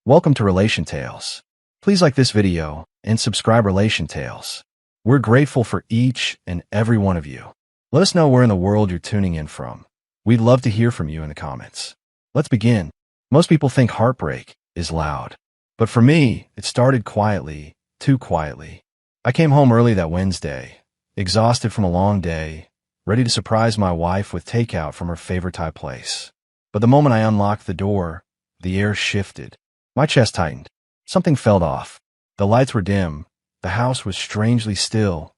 Welcome to Relation Tales. Please like this video and subscribe Relation Tales. We're grateful for each and every one of you. Let us know where in the world you're tuning in from. We'd love to hear from you in the comments. Let's begin. Most people think heartbreak is loud. But for me, it started quietly, too quietly. I came home early that Wednesday, exhausted from a long day, ready to surprise my wife with takeout from her favorite Thai place. But the moment I unlocked the door, the air shifted. My chest tightened. Something felt off. The lights were dim. The house was strangely still.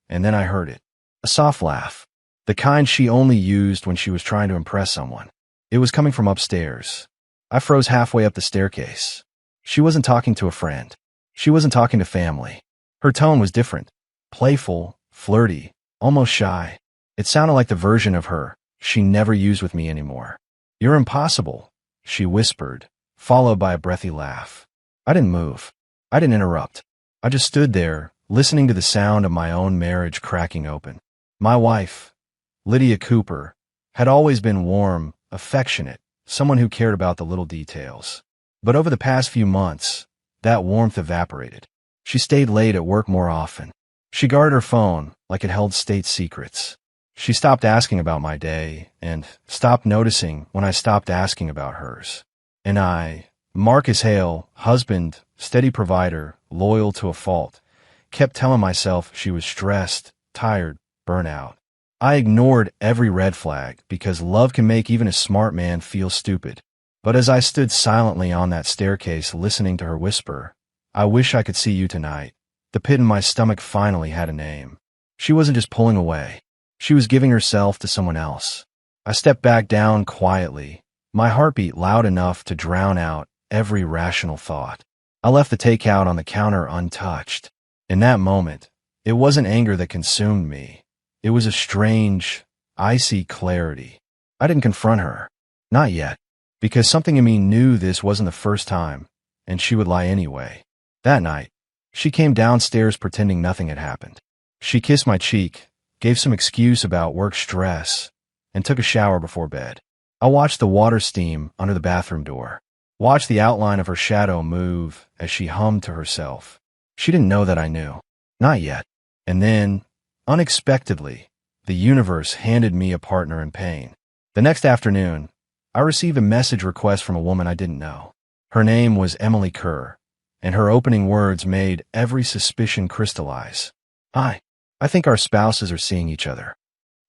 And then I heard it. A soft laugh. The kind she only used when she was trying to impress someone. It was coming from upstairs. I froze halfway up the staircase. She wasn't talking to a friend. She wasn't talking to family. Her tone was different. Playful, flirty, almost shy. It sounded like the version of her she never used with me anymore. "You're impossible," she whispered, followed by a breathy laugh. I didn't move. I didn't interrupt. I just stood there, listening to the sound of my own marriage cracking open. My wife, Lydia Cooper, had always been warm, affectionate, someone who cared about the little details. But over the past few months, that warmth evaporated. She stayed late at work more often. She guarded her phone like it held state secrets. She stopped asking about my day and stopped noticing when I stopped asking about hers. And I, Marcus Hale, husband, steady provider, loyal to a fault, kept telling myself she was stressed, tired, burnt out. I ignored every red flag because love can make even a smart man feel stupid. But as I stood silently on that staircase listening to her whisper, "I wish I could see you tonight," the pit in my stomach finally had a name. She wasn't just pulling away. She was giving herself to someone else. I stepped back down quietly, my heartbeat loud enough to drown out every rational thought. I left the takeout on the counter untouched. In that moment, it wasn't anger that consumed me. It was a strange, icy clarity. I didn't confront her. Not yet. Because something in me knew this wasn't the first time, and she would lie anyway. That night, she came downstairs pretending nothing had happened. She kissed my cheek, gave some excuse about work stress, and took a shower before bed. I watched the water steam under the bathroom door, watched the outline of her shadow move as she hummed to herself. She didn't know that I knew. Not yet. And then, unexpectedly, the universe handed me a partner in pain. The next afternoon, I received a message request from a woman I didn't know. Her name was Emily Kerr, and her opening words made every suspicion crystallize. "Hi. I think our spouses are seeing each other."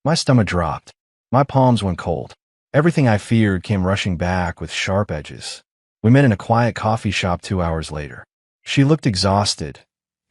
My stomach dropped. My palms went cold. Everything I feared came rushing back with sharp edges. We met in a quiet coffee shop 2 hours later. She looked exhausted,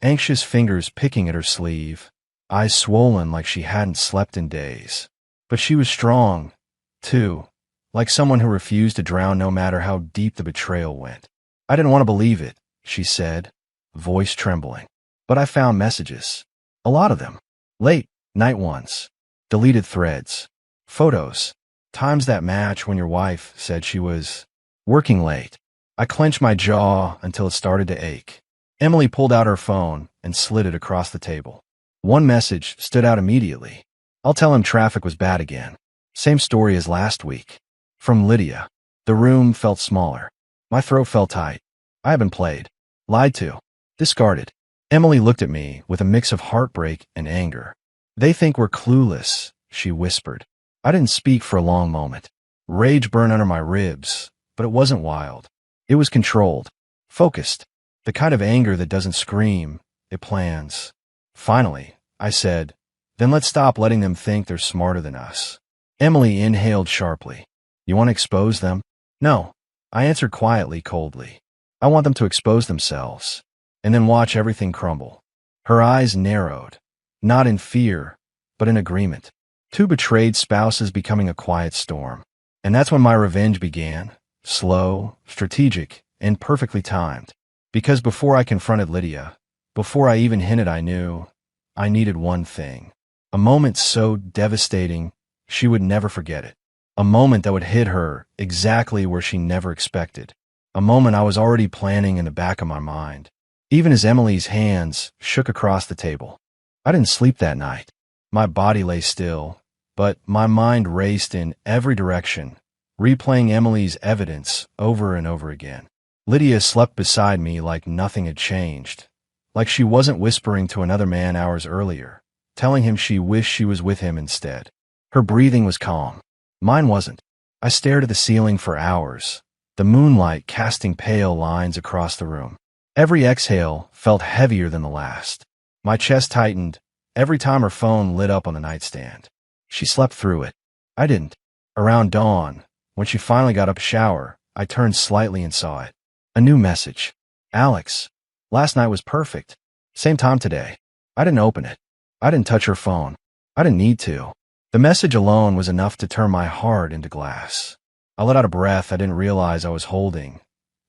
anxious fingers picking at her sleeve, eyes swollen like she hadn't slept in days. But she was strong, too, like someone who refused to drown no matter how deep the betrayal went. "I didn't want to believe it," she said, voice trembling. "But I found messages. A lot of them. Late night ones. Deleted threads. Photos. Times that match when your wife said she was working late." I clenched my jaw until it started to ache. Emily pulled out her phone and slid it across the table. One message stood out immediately. "I'll tell him traffic was bad again. Same story as last week." From Lydia. The room felt smaller. My throat felt tight. I had been played. Lied to. Discarded. Emily looked at me with a mix of heartbreak and anger. "They think we're clueless," she whispered. I didn't speak for a long moment. Rage burned under my ribs, but it wasn't wild. It was controlled. Focused. The kind of anger that doesn't scream, it plans. Finally, I said, "Then let's stop letting them think they're smarter than us." Emily inhaled sharply. "You want to expose them?" "No," I answered quietly, coldly. "I want them to expose themselves, and then watch everything crumble." Her eyes narrowed, not in fear, but in agreement. Two betrayed spouses becoming a quiet storm. And that's when my revenge began, slow, strategic, and perfectly timed. Because before I confronted Lydia, before I even hinted I knew, I needed one thing. A moment so devastating, she would never forget it. A moment that would hit her exactly where she never expected. A moment I was already planning in the back of my mind. Even as Emily's hands shook across the table. I didn't sleep that night. My body lay still, but my mind raced in every direction, replaying Emily's evidence over and over again. Lydia slept beside me like nothing had changed, like she wasn't whispering to another man hours earlier, telling him she wished she was with him instead. Her breathing was calm. Mine wasn't. I stared at the ceiling for hours, the moonlight casting pale lines across the room. Every exhale felt heavier than the last. My chest tightened every time her phone lit up on the nightstand. She slept through it. I didn't. Around dawn, when she finally got up a shower, I turned slightly and saw it. A new message. Alex, last night was perfect. Same time today. I didn't open it. I didn't touch her phone. I didn't need to. The message alone was enough to turn my heart into glass. I let out a breath I didn't realize I was holding.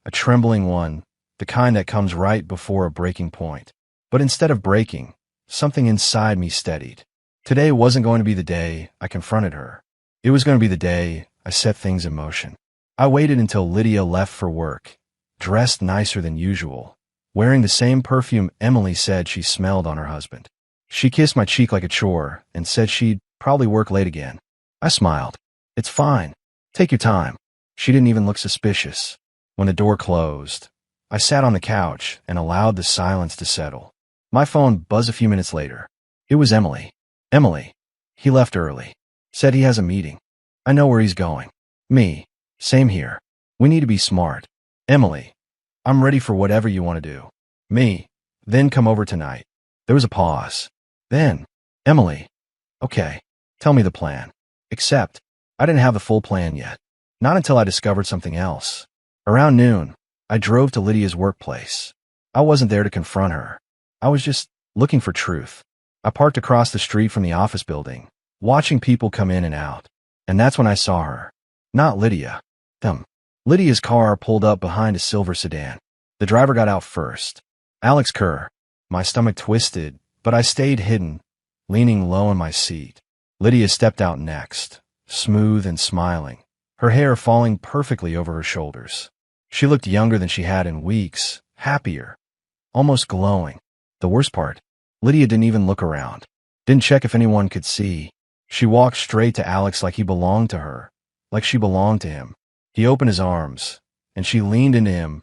A trembling one, the kind that comes right before a breaking point. But instead of breaking, something inside me steadied. Today wasn't going to be the day I confronted her. It was going to be the day I set things in motion. I waited until Lydia left for work, dressed nicer than usual, wearing the same perfume Emily said she smelled on her husband. She kissed my cheek like a chore and said she'd probably work late again. I smiled. It's fine. Take your time. She didn't even look suspicious. When the door closed, I sat on the couch and allowed the silence to settle. My phone buzzed a few minutes later. It was Emily. Emily. He left early. Said he has a meeting. I know where he's going. Me. Same here. We need to be smart. Emily. I'm ready for whatever you want to do. Me. Then come over tonight. There was a pause. Then. Emily. Okay. Tell me the plan. Except, I didn't have the full plan yet. Not until I discovered something else. Around noon, I drove to Lydia's workplace. I wasn't there to confront her. I was just looking for truth. I parked across the street from the office building, watching people come in and out. And that's when I saw her. Not Lydia. Them. Lydia's car pulled up behind a silver sedan. The driver got out first. Alex Kerr. My stomach twisted, but I stayed hidden, leaning low in my seat. Lydia stepped out next, smooth and smiling, her hair falling perfectly over her shoulders. She looked younger than she had in weeks, happier, almost glowing. The worst part, Lydia didn't even look around, didn't check if anyone could see. She walked straight to Alex like he belonged to her, like she belonged to him. He opened his arms, and she leaned into him,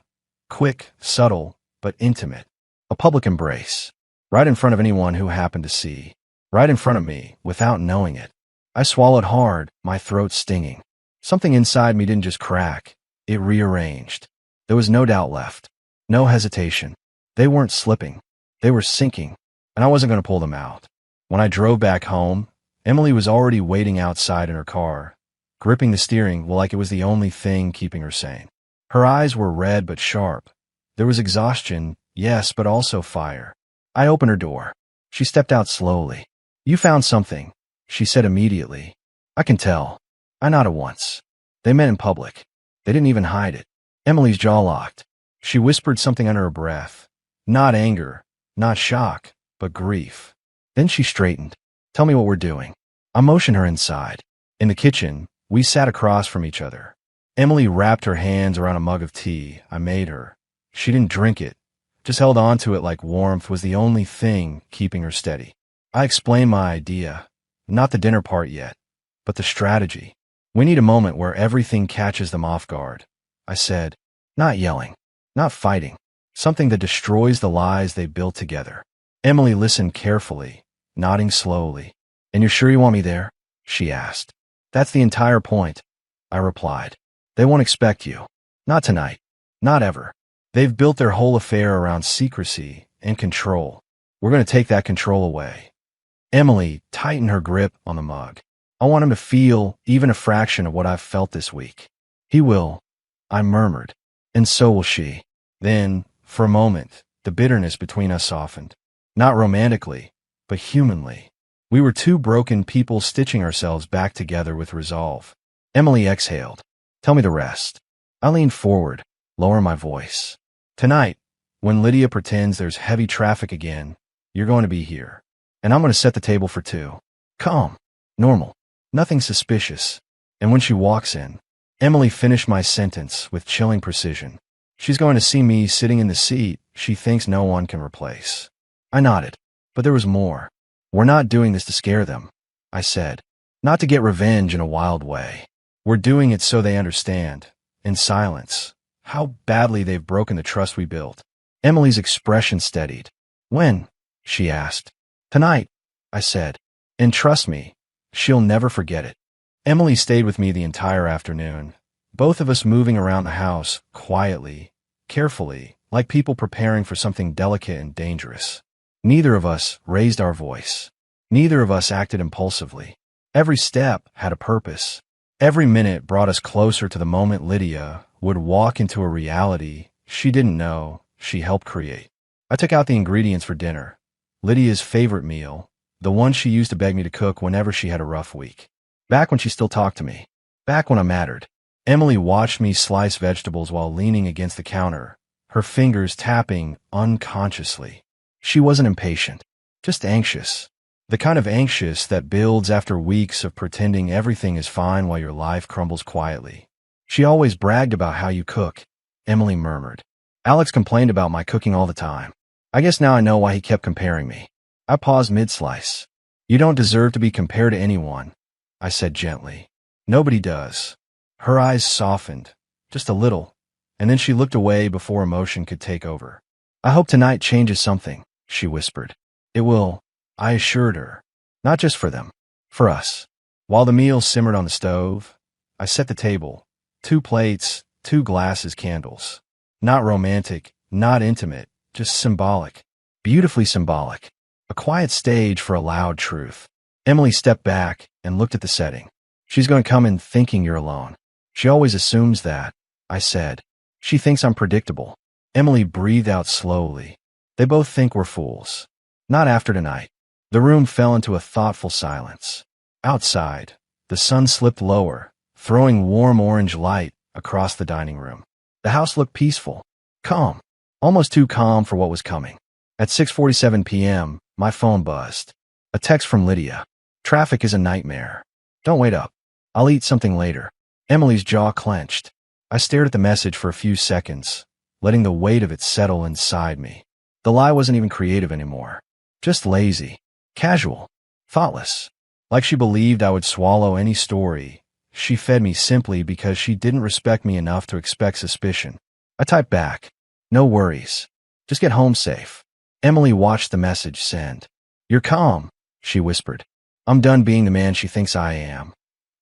quick, subtle, but intimate. A public embrace, right in front of anyone who happened to see, right in front of me, without knowing it. I swallowed hard, my throat stinging. Something inside me didn't just crack, it rearranged. There was no doubt left, no hesitation. They weren't slipping, they were sinking, and I wasn't going to pull them out. When I drove back home, Emily was already waiting outside in her car, gripping the steering wheel like it was the only thing keeping her sane. Her eyes were red but sharp. There was exhaustion, yes, but also fire. I opened her door. She stepped out slowly. You found something, she said immediately. I can tell. I nodded once. They met in public. They didn't even hide it. Emily's jaw locked. She whispered something under her breath. Not anger, not shock, but grief. Then she straightened. Tell me what we're doing. I motioned her inside. In the kitchen, we sat across from each other. Emily wrapped her hands around a mug of tea I made her. She didn't drink it, just held on to it like warmth was the only thing keeping her steady. I explained my idea, not the dinner part yet, but the strategy. We need a moment where everything catches them off guard. I said, not yelling, not fighting, something that destroys the lies they built together. Emily listened carefully, nodding slowly. And you're sure you want me there? She asked. That's the entire point, I replied. They won't expect you. Not tonight. Not ever. They've built their whole affair around secrecy and control. We're going to take that control away. Emily tightened her grip on the mug. I want him to feel even a fraction of what I've felt this week. He will, I murmured, and so will she. Then, for a moment, the bitterness between us softened. Not romantically, but humanly. We were two broken people stitching ourselves back together with resolve. Emily exhaled. Tell me the rest. I leaned forward, lower my voice. Tonight, when Lydia pretends there's heavy traffic again, you're going to be here. And I'm going to set the table for two. Calm. Normal. Nothing suspicious. And when she walks in, Emily finished my sentence with chilling precision. She's going to see me sitting in the seat she thinks no one can replace. I nodded. But there was more. We're not doing this to scare them, I said. Not to get revenge in a wild way. We're doing it so they understand, in silence, how badly they've broken the trust we built. Emily's expression steadied. When? She asked. Tonight, I said. And trust me, she'll never forget it. Emily stayed with me the entire afternoon, both of us moving around the house, quietly, carefully, like people preparing for something delicate and dangerous. Neither of us raised our voice. Neither of us acted impulsively. Every step had a purpose. Every minute brought us closer to the moment Lydia would walk into a reality she didn't know she helped create. I took out the ingredients for dinner. Lydia's favorite meal, the one she used to beg me to cook whenever she had a rough week. Back when she still talked to me. Back when I mattered. Emily watched me slice vegetables while leaning against the counter, her fingers tapping unconsciously. She wasn't impatient, just anxious. The kind of anxious that builds after weeks of pretending everything is fine while your life crumbles quietly. She always bragged about how you cook, Emily murmured. Alex complained about my cooking all the time. I guess now I know why he kept comparing me. I paused mid-slice. You don't deserve to be compared to anyone, I said gently. Nobody does. Her eyes softened, just a little, and then she looked away before emotion could take over. I hope tonight changes something, she whispered. It will, I assured her. Not just for them, for us. While the meal simmered on the stove, I set the table. 2 plates, 2 glasses, candles. Not romantic, not intimate, just symbolic. Beautifully symbolic. A quiet stage for a loud truth. Emily stepped back and looked at the setting. She's going to come in thinking you're alone. She always assumes that, I said. She thinks I'm predictable. Emily breathed out slowly. They both think we're fools. Not after tonight. The room fell into a thoughtful silence. Outside, the sun slipped lower, throwing warm orange light across the dining room. The house looked peaceful, calm, almost too calm for what was coming. At 6:47 p.m., my phone buzzed. A text from Lydia. Traffic is a nightmare. Don't wait up. I'll eat something later. Emily's jaw clenched. I stared at the message for a few seconds, letting the weight of it settle inside me. The lie wasn't even creative anymore. Just lazy, casual, thoughtless. Like she believed I would swallow any story. She fed me simply because she didn't respect me enough to expect suspicion. I typed back. No worries. Just get home safe. Emily watched the message send. You're calm, she whispered. I'm done being the man she thinks I am.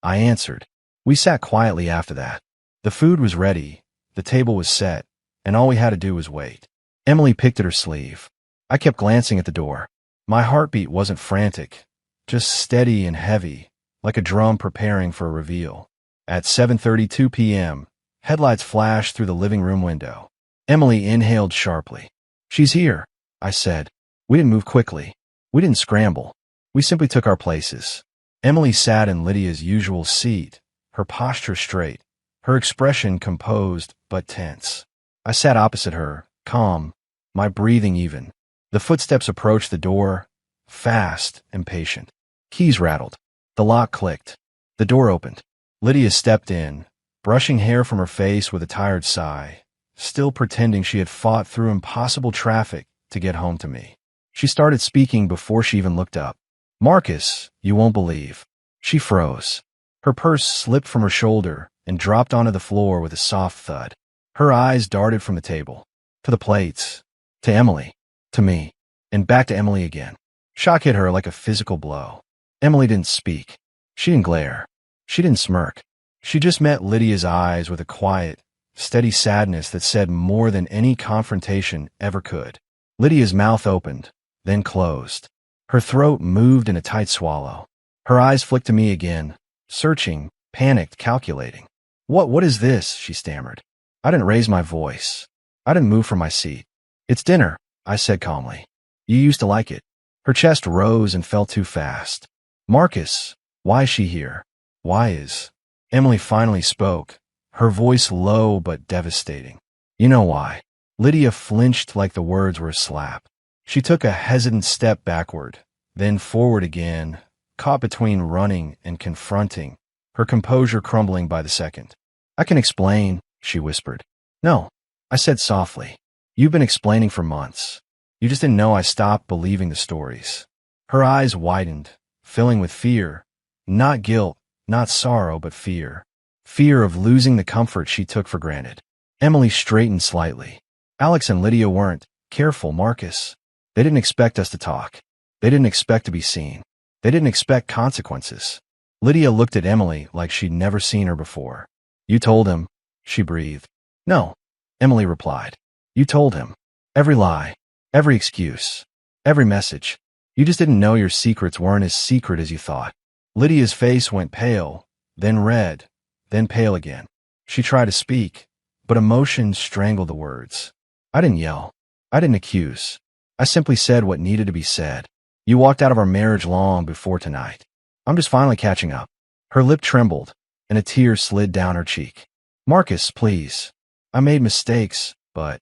I answered. We sat quietly after that. The food was ready, the table was set, and all we had to do was wait. Emily picked at her sleeve. I kept glancing at the door. My heartbeat wasn't frantic, just steady and heavy, like a drum preparing for a reveal. At 7:32 p.m., headlights flashed through the living room window. Emily inhaled sharply. She's here, I said. We didn't move quickly. We didn't scramble. We simply took our places. Emily sat in Lydia's usual seat, her posture straight, her expression composed but tense. I sat opposite her, calm, my breathing even. The footsteps approached the door, fast and patient. Keys rattled. The lock clicked. The door opened. Lydia stepped in, brushing hair from her face with a tired sigh, still pretending she had fought through impossible traffic to get home to me. She started speaking before she even looked up. Marcus, you won't believe. She froze. Her purse slipped from her shoulder and dropped onto the floor with a soft thud. Her eyes darted from the table, to the plates, to Emily, to me, and back to Emily again. Shock hit her like a physical blow. Emily didn't speak. She didn't glare. She didn't smirk. She just met Lydia's eyes with a quiet, steady sadness that said more than any confrontation ever could. Lydia's mouth opened, then closed. Her throat moved in a tight swallow. Her eyes flicked to me again, searching, panicked, calculating. What is this?" she stammered. I didn't raise my voice. I didn't move from my seat. "It's dinner," I said calmly. "You used to like it." Her chest rose and fell too fast. "Marcus, why is she here? Why is—" Emily finally spoke, her voice low but devastating. "You know why." Lydia flinched like the words were a slap. She took a hesitant step backward, then forward again, caught between running and confronting, her composure crumbling by the second. "I can explain," she whispered. "No," I said softly. "You've been explaining for months. You just didn't know I stopped believing the stories." Her eyes widened, filling with fear. Not guilt, not sorrow, but fear. Fear of losing the comfort she took for granted. Emily straightened slightly. Alex and Lydia weren't. Careful, Marcus. They didn't expect us to talk. They didn't expect to be seen. They didn't expect consequences. Lydia looked at Emily like she'd never seen her before. You told him, she breathed. No, Emily replied. You told him. Every lie, every excuse, every message. You just didn't know your secrets weren't as secret as you thought. Lydia's face went pale, then red, then pale again. She tried to speak, but emotion strangled the words. I didn't yell. I didn't accuse. I simply said what needed to be said. You walked out of our marriage long before tonight. I'm just finally catching up. Her lip trembled, and a tear slid down her cheek. Marcus, please. I made mistakes, but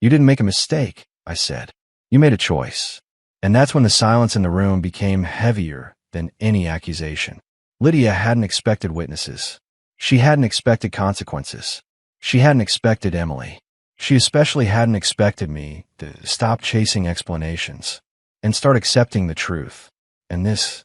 you didn't make a mistake, I said. You made a choice. And that's when the silence in the room became heavier than any accusation. Lydia hadn't expected witnesses. She hadn't expected consequences. She hadn't expected Emily. She especially hadn't expected me to stop chasing explanations and start accepting the truth. And this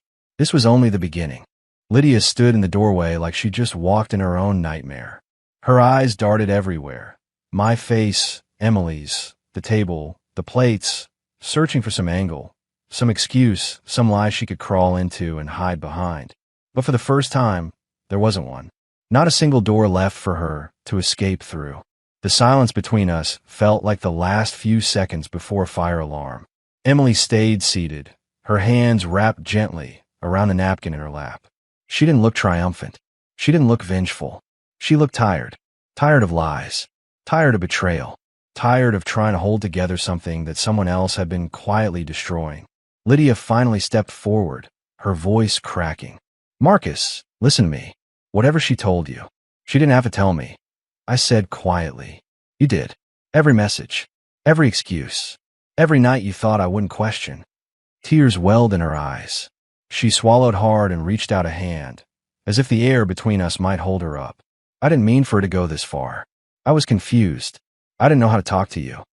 was only the beginning. Lydia stood in the doorway like she just walked in her own nightmare. Her eyes darted everywhere. My face, Emily's, the table, the plates, searching for some angle, some excuse, some lie she could crawl into and hide behind. But for the first time, there wasn't one. Not a single door left for her to escape through. The silence between us felt like the last few seconds before a fire alarm. Emily stayed seated, her hands wrapped gently around the napkin in her lap. She didn't look triumphant. She didn't look vengeful. She looked tired. Tired of lies. Tired of betrayal. Tired of trying to hold together something that someone else had been quietly destroying. Lydia finally stepped forward, her voice cracking. Marcus, listen to me. Whatever she told you, she didn't have to tell me. I said quietly. You did. Every message. Every excuse. Every night you thought I wouldn't question. Tears welled in her eyes. She swallowed hard and reached out a hand, as if the air between us might hold her up. I didn't mean for her to go this far. I was confused. I didn't know how to talk to you.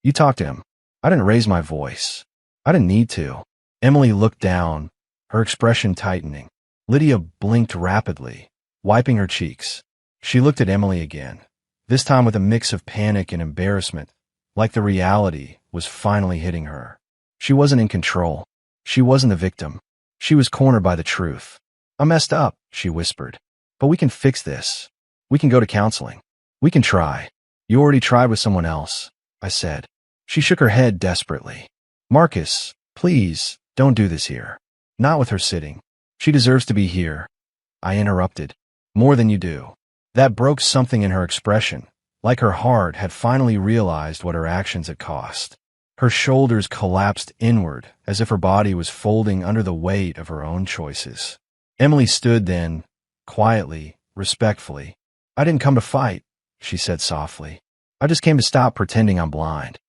You talked to him. I didn't raise my voice. I didn't need to. Emily looked down, her expression tightening. Lydia blinked rapidly, wiping her cheeks. She looked at Emily again, this time with a mix of panic and embarrassment, like the reality was finally hitting her. She wasn't in control. She wasn't a victim. She was cornered by the truth. I messed up, she whispered. But we can fix this. We can go to counseling. We can try. You already tried with someone else, I said. She shook her head desperately. Marcus, please, don't do this here. Not with her sitting. She deserves to be here. I interrupted. More than you do. That broke something in her expression, like her heart had finally realized what her actions had cost. Her shoulders collapsed inward as if her body was folding under the weight of her own choices. Emily stood then, quietly, respectfully. I didn't come to fight, she said softly. I just came to stop pretending I'm blind.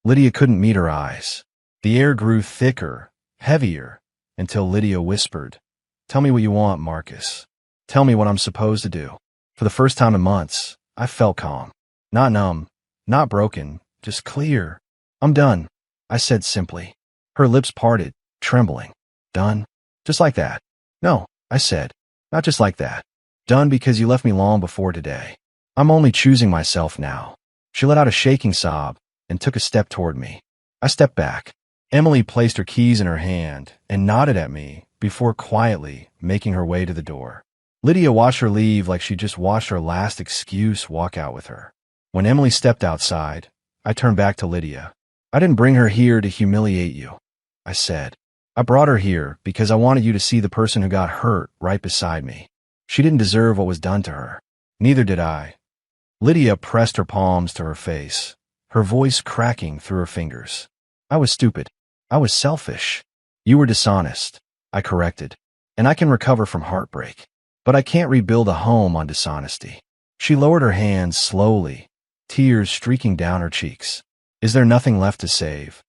Lydia couldn't meet her eyes. The air grew thicker, heavier, until Lydia whispered, Tell me what you want, Marcus. Tell me what I'm supposed to do. For the first time in months, I felt calm. Not numb, not broken, just clear. I'm done, I said simply. Her lips parted, trembling. Done? Just like that? No, I said. Not just like that. Done because you left me long before today. I'm only choosing myself now. She let out a shaking sob and took a step toward me. I stepped back. Emily placed her keys in her hand and nodded at me before quietly making her way to the door. Lydia watched her leave like she just watched her last excuse walk out with her. When Emily stepped outside, I turned back to Lydia. I didn't bring her here to humiliate you, I said. I brought her here because I wanted you to see the person who got hurt right beside me. She didn't deserve what was done to her. Neither did I. Lydia pressed her palms to her face, her voice cracking through her fingers. I was stupid. I was selfish. You were dishonest, I corrected. And I can recover from heartbreak. But I can't rebuild a home on dishonesty. She lowered her hands slowly, tears streaking down her cheeks. Is there nothing left to save?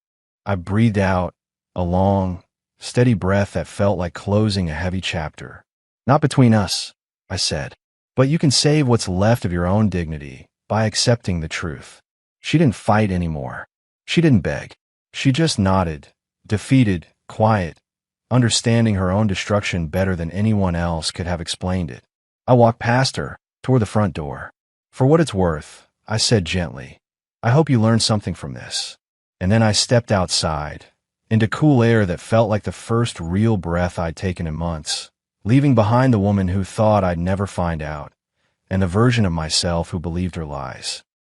I breathed out, a long, steady breath that felt like closing a heavy chapter. Not between us, I said. But you can save what's left of your own dignity by accepting the truth. She didn't fight anymore. She didn't beg. She just nodded, defeated, quiet, understanding her own destruction better than anyone else could have explained it. I walked past her, toward the front door. For what it's worth, I said gently. "I hope you learned something from this." And then I stepped outside, into cool air that felt like the first real breath I'd taken in months, leaving behind the woman who thought I'd never find out, and the version of myself who believed her lies.